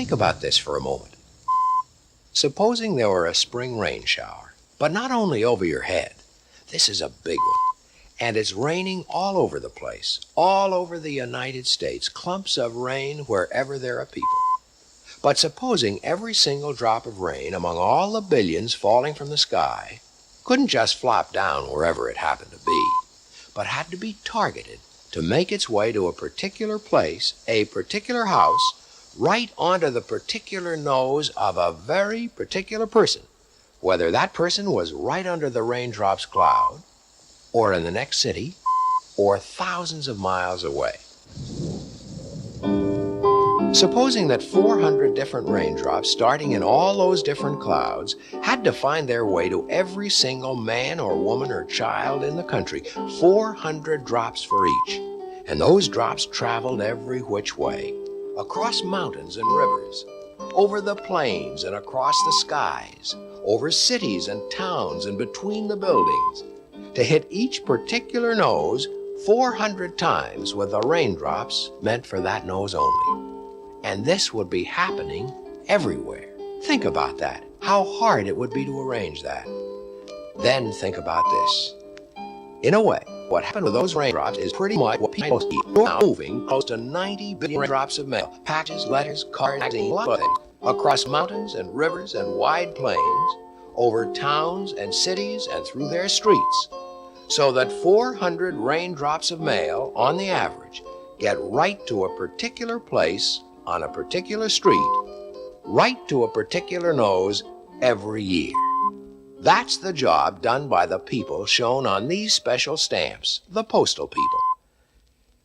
Think about this for a moment. Supposing there were a spring rain shower, but not only over your head. This is a big one. And it's raining all over the place, all over the United States, clumps of rain wherever there are people. But supposing every single drop of rain among all the billions falling from the sky couldn't just flop down wherever it happened to be, but had to be targeted to make its way to a particular place, a particular house, right onto the particular nose of a very particular person, whether that person was right under the raindrops cloud, or in the next city, or thousands of miles away. Supposing that 400 different raindrops, starting in all those different clouds, had to find their way to every single man or woman or child in the country, 400 drops for each. And those drops traveled every which way, across mountains and rivers, over the plains and across the skies, over cities and towns and between the buildings, to hit each particular nose 400 times with the raindrops meant for that nose only. And this would be happening everywhere. Think about that, how hard it would be to arrange that. Then think about this. In a way, what happened with those raindrops is pretty much what people see now, moving close to 90 billion raindrops of mail, packages, letters, cards, magazines, lots of things, across mountains and rivers and wide plains, over towns and cities and through their streets, so that 400 raindrops of mail, on the average, get right to a particular place on a particular street, right to a particular nose every year. That's the job done by the people shown on these special stamps, the postal people.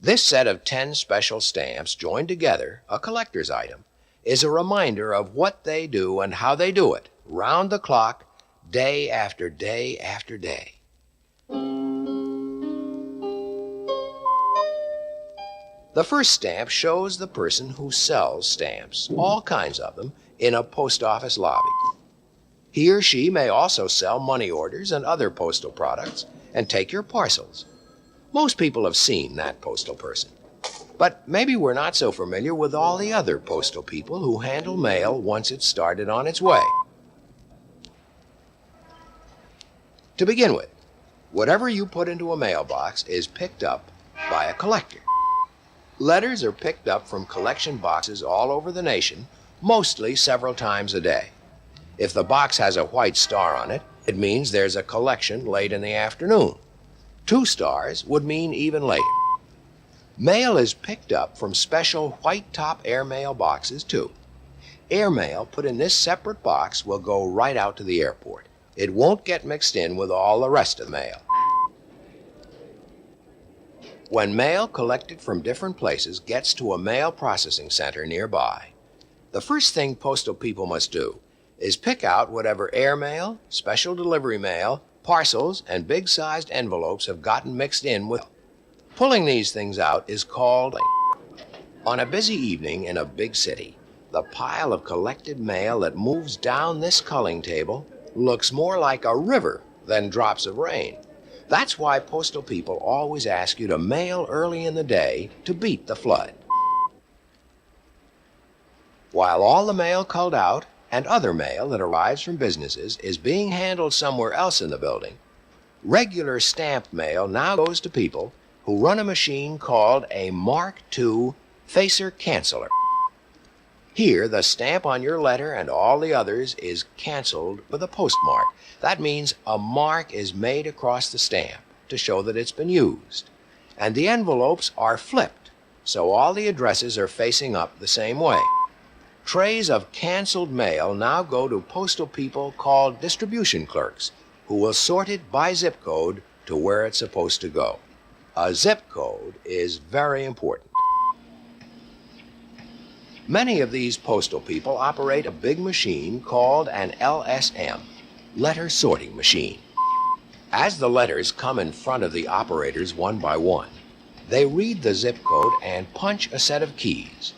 This set of 10 special stamps joined together, a collector's item, is a reminder of what they do and how they do it, round the clock, day after day after day. The first stamp shows the person who sells stamps, all kinds of them, in a post office lobby. He or she may also sell money orders and other postal products and take your parcels. Most people have seen that postal person. But maybe we're not so familiar with all the other postal people who handle mail once it's started on its way. To begin with, whatever you put into a mailbox is picked up by a collector. Letters are picked up from collection boxes all over the nation, mostly several times a day. If the box has a white star on it, it means there's a collection late in the afternoon. 2 stars would mean even later. Mail is picked up from special white-top airmail boxes, too. Airmail put in this separate box will go right out to the airport. It won't get mixed in with all the rest of the mail. When mail collected from different places gets to a mail processing center nearby, the first thing postal people must do is pick out whatever airmail, special delivery mail, parcels, and big-sized envelopes have gotten mixed in with. Pulling these things out is called. On a busy evening in a big city, the pile of collected mail that moves down this culling table looks more like a river than drops of rain. That's why postal people always ask you to mail early in the day to beat the flood. While all the mail culled out and other mail that arrives from businesses is being handled somewhere else in the building, regular stamped mail now goes to people who run a machine called a Mark II facer canceller. Here, the stamp on your letter and all the others is canceled with a postmark. That means a mark is made across the stamp to show that it's been used. And the envelopes are flipped, so all the addresses are facing up the same way. Trays of canceled mail now go to postal people called distribution clerks, who will sort it by zip code to where it's supposed to go. A zip code is very important. Many of these postal people operate a big machine called an LSM, letter sorting machine. As the letters come in front of the operators one by one, they read the zip code and punch a set of keys.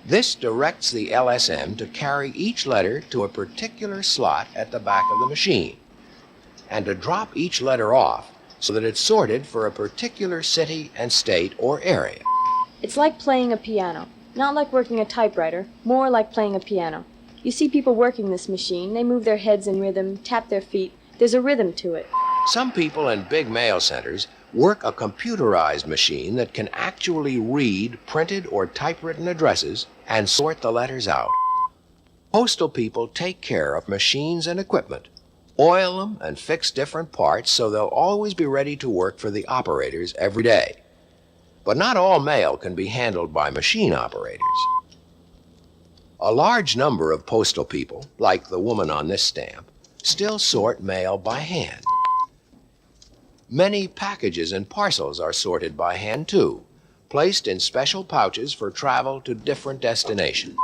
This directs the LSM to carry each letter to a particular slot at the back of the machine, and to drop each letter off so that it's sorted for a particular city and state or area. It's like playing a piano. Not like working a typewriter, more like playing a piano. You see people working this machine, they move their heads in rhythm, tap their feet. There's a rhythm to it. Some people in big mail centers work a computerized machine that can actually read printed or typewritten addresses and sort the letters out. Postal people take care of machines and equipment, oil them and fix different parts so they'll always be ready to work for the operators every day. But not all mail can be handled by machine operators. A large number of postal people, like the woman on this stamp, still sort mail by hand. Many packages and parcels are sorted by hand too, placed in special pouches for travel to different destinations.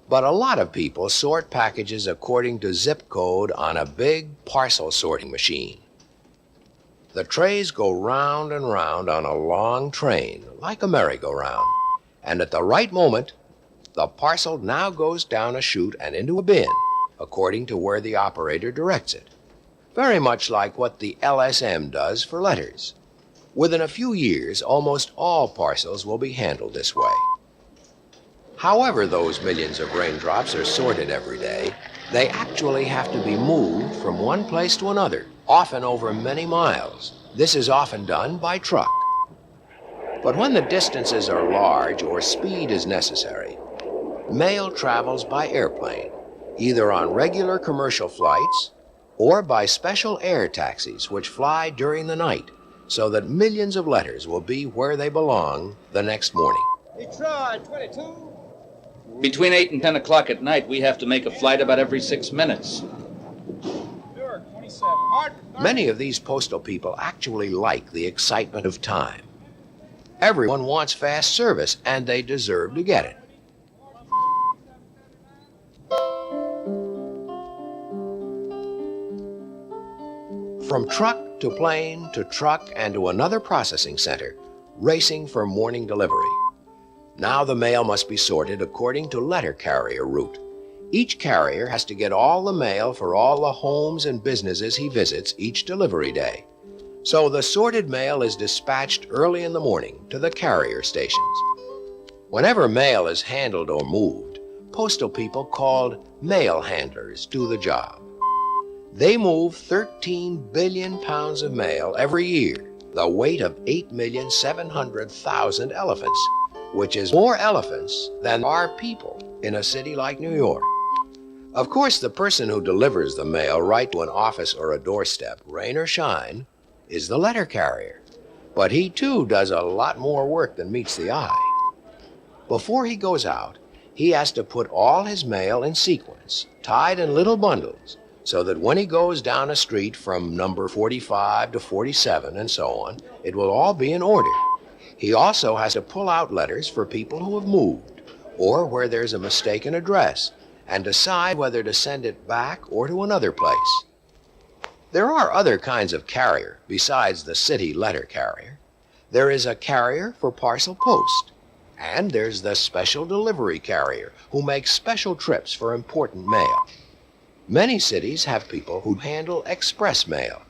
But a lot of people sort packages according to zip code on a big parcel sorting machine. The trays go round and round on a long train, like a merry-go-round, and at the right moment, the parcel now goes down a chute and into a bin, according to where the operator directs it. Very much like what the LSM does for letters. Within a few years, almost all parcels will be handled this way. However those millions of raindrops are sorted every day, they actually have to be moved from one place to another, often over many miles. This is often done by truck. But when the distances are large or speed is necessary, mail travels by airplane, either on regular commercial flights or by special air taxis which fly during the night so that millions of letters will be where they belong the next morning. Detroit, 22. Between 8 and 10 o'clock at night, we have to make a flight about every 6 minutes. Newark, 27. Hartford, 30. Many of these postal people actually like the excitement of time. Everyone wants fast service, and they deserve to get it. From truck to plane to truck and to another processing center, racing for morning delivery. Now the mail must be sorted according to letter carrier route. Each carrier has to get all the mail for all the homes and businesses he visits each delivery day. So the sorted mail is dispatched early in the morning to the carrier stations. Whenever mail is handled or moved, postal people called mail handlers do the job. They move 13 billion pounds of mail every year, the weight of 8,700,000 elephants, which is more elephants than are people in a city like New York. Of course, the person who delivers the mail right to an office or a doorstep, rain or shine, is the letter carrier. But he too does a lot more work than meets the eye. Before he goes out, he has to put all his mail in sequence, tied in little bundles, so that when he goes down a street from number 45 to 47 and so on, it will all be in order. He also has to pull out letters for people who have moved, or where there's a mistaken address, and decide whether to send it back or to another place. There are other kinds of carrier besides the city letter carrier. There is a carrier for parcel post, and there's the special delivery carrier who makes special trips for important mail. Many cities have people who handle express mail,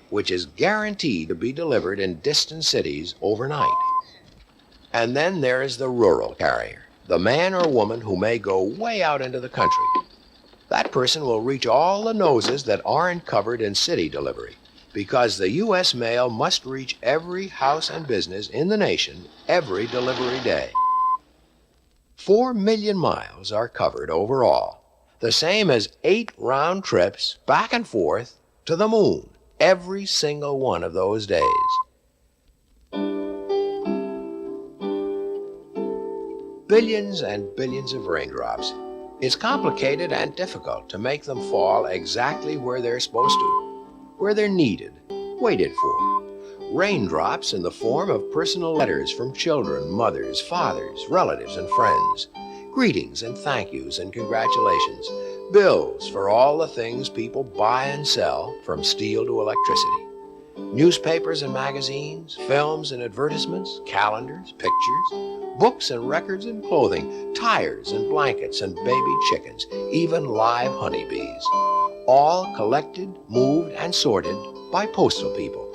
which is guaranteed to be delivered in distant cities overnight. And then there is the rural carrier, the man or woman who may go way out into the country. That person will reach all the noses that aren't covered in city delivery, because the U.S. mail must reach every house and business in the nation every delivery day. 4 million miles are covered overall, the same as 8 round trips back and forth to the moon every single one of those days. Billions and billions of raindrops. It's complicated and difficult to make them fall exactly where they're supposed to, where they're needed, waited for. Raindrops in the form of personal letters from children, mothers, fathers, relatives, and friends. Greetings and thank yous and congratulations. Bills for all the things people buy and sell, from steel to electricity. Newspapers and magazines, films and advertisements, calendars, pictures, books and records and clothing, tires and blankets and baby chickens, even live honeybees. All collected, moved, and sorted by postal people.